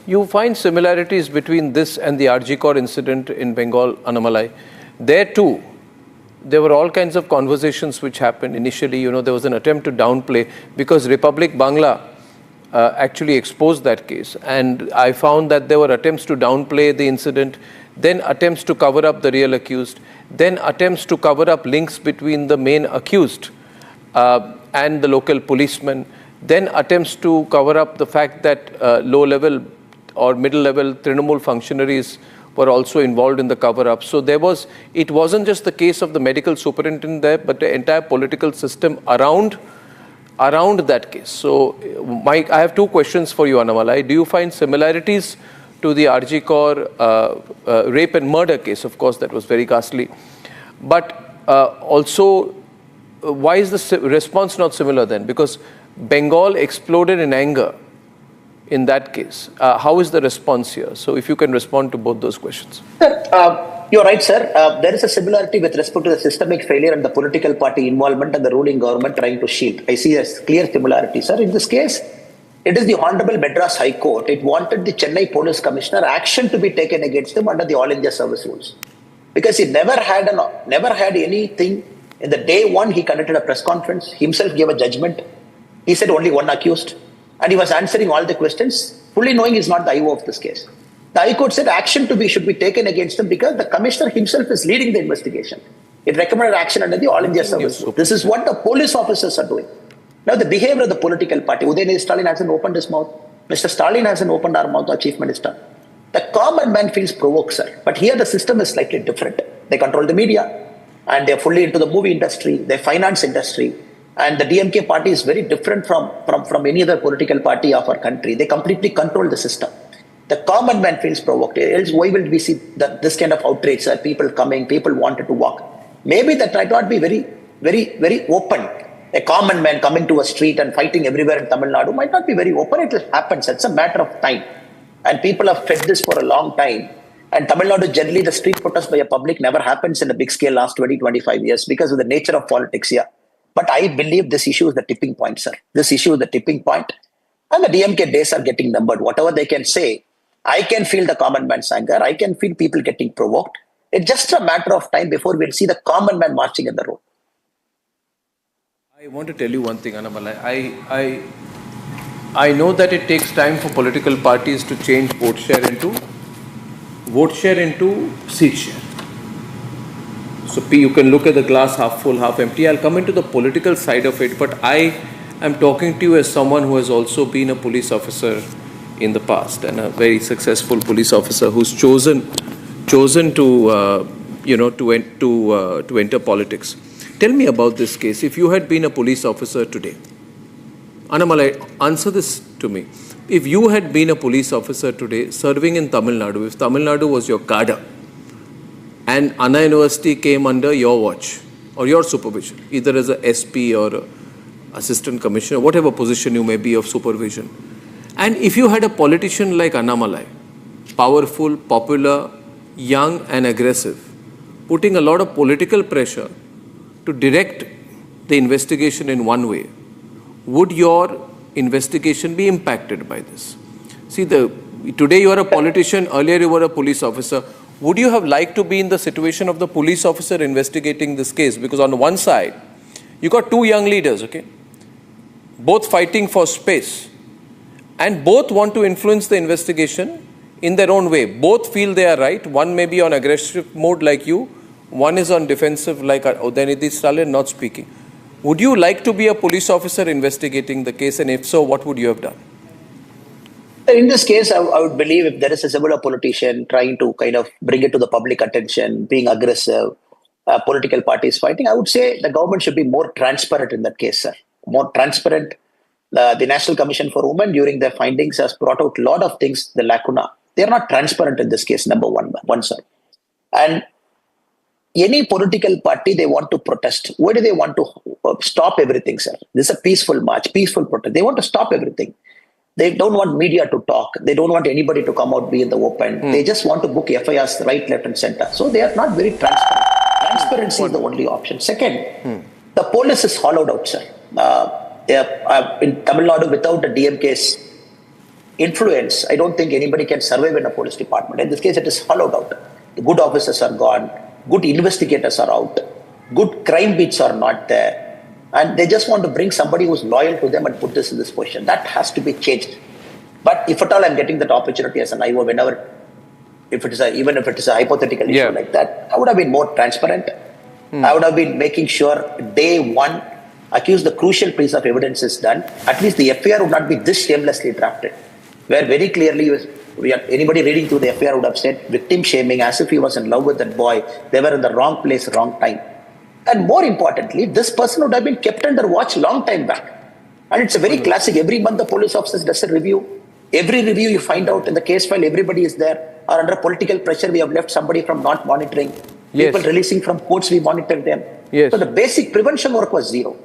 You find similarities between this and the RG Kor incident in Bengal, Annamalai. There too, there were all kinds of conversations which happened. Initially, there was an attempt to downplay because Republic Bangla actually exposed that case. And I found that there were attempts to downplay the incident, then attempts to cover up the real accused, then attempts to cover up links between the main accused and the local policeman, then attempts to cover up the fact that low-level or middle-level Trinamool functionaries were also involved in the cover-up. So it wasn't just the case of the medical superintendent there, but the entire political system around that case. So, Mike, I have two questions for you, Annamalai. Do you find similarities to the RG Kor rape and murder case? Of course, that was very ghastly. But also, why is the response not similar then? Because Bengal exploded in anger in that case. How is the response here? So if you can respond to both those questions. Sir, you're right, sir. There is a similarity with respect to the systemic failure and the political party involvement and the ruling government trying to shield. I see a clear similarity, sir. In this case, it is the Honorable Madras High Court. It wanted the Chennai Police Commissioner action to be taken against him under the All India Service Rules. Because he never had anything. In the day one, he conducted a press conference, himself gave a judgment. He said only one accused. And he was answering all the questions, fully knowing he's not the IO of this case. The High Court said action should be taken against him because the commissioner himself is leading the investigation. It recommended action under the All India Service Rule. This is what the police officers are doing. Now the behavior of the political party, Udayanidhi Stalin hasn't opened his mouth. Mr. Stalin hasn't opened our mouth, our chief minister. The common man feels provoked, sir. But here the system is slightly different. They control the media and they're fully into the movie industry, the finance industry. And the DMK party is very different from any other political party of our country. They completely control the system. The common man feels provoked. Else, why will we see this kind of outrage? People coming, people wanted to walk. Maybe that might not be very, very, very open. A common man coming to a street and fighting everywhere in Tamil Nadu might not be very open. It will happen. It's a matter of time. And people have fed this for a long time. And Tamil Nadu, generally, the street protest by a public never happens in a big scale last 20, 25 years because of the nature of politics here. But I believe this issue is the tipping point, sir. This issue is the tipping point. And the DMK days are getting numbered. Whatever they can say, I can feel the common man's anger. I can feel people getting provoked. It's just a matter of time before we'll see the common man marching in the road. I want to tell you one thing, Annamalai. I know that it takes time for political parties to change vote share into seat share. So you can look at the glass half full, half empty. I'll come into the political side of it, but I am talking to you as someone who has also been a police officer in the past and a very successful police officer who's chosen to enter politics. Tell me about this case. If you had been a police officer today, Annamalai, answer this to me. If you had been a police officer today serving in Tamil Nadu, if Tamil Nadu was your cadre, and Anna University came under your watch or your supervision, either as a SP or a assistant commissioner, whatever position you may be of supervision. And if you had a politician like Annamalai, powerful, popular, young and aggressive, putting a lot of political pressure to direct the investigation in one way, would your investigation be impacted by this? See, today you are a politician, earlier you were a police officer. Would you have liked to be in the situation of the police officer investigating this case? Because on the one side, you got two young leaders, okay? Both fighting for space. And both want to influence the investigation in their own way. Both feel they are right. One may be on aggressive mode like you. One is on defensive like Udayanidhi Stalin, not speaking. Would you like to be a police officer investigating the case? And if so, what would you have done? In this case, I would believe if there is a similar politician trying to kind of bring it to the public attention, being aggressive, political parties fighting, I would say the government should be more transparent in that case, sir. More transparent. The National Commission for Women, during their findings, has brought out a lot of things, the lacuna. They are not transparent in this case, number one, sir. And any political party, they want to protest. Why do they want to stop everything, sir? This is a peaceful march, peaceful protest. They want to stop everything. They don't want media to talk. They don't want anybody to come out, be in the open. They just want to book FIRs right, left and center. So they are not very transparent. Transparency is the only option. Second, the police is hollowed out, sir. In Tamil Nadu, without the DMK's influence, I don't think anybody can survive in a police department. In this case, it is hollowed out. The good officers are gone, good investigators are out, good crime beats are not there, and they just want to bring somebody who's loyal to them and put this in this position. That has to be changed. But if at all I'm getting that opportunity as an IO, whenever, even if it is a hypothetical issue like that, I would have been more transparent. I would have been making sure day one, accused the crucial piece of evidence is done. At least the FIR would not be this shamelessly drafted, where very clearly anybody reading through the FIR would have said victim shaming as if he was in love with that boy. They were in the wrong place, wrong time. And more importantly, this person would have been kept under watch long time back. And it's a very classic. Every month the police officer does a review. Every review you find out in the case file, everybody is there. Or under political pressure, we have left somebody from not monitoring. People releasing from courts, we monitor them. So the basic prevention work was zero.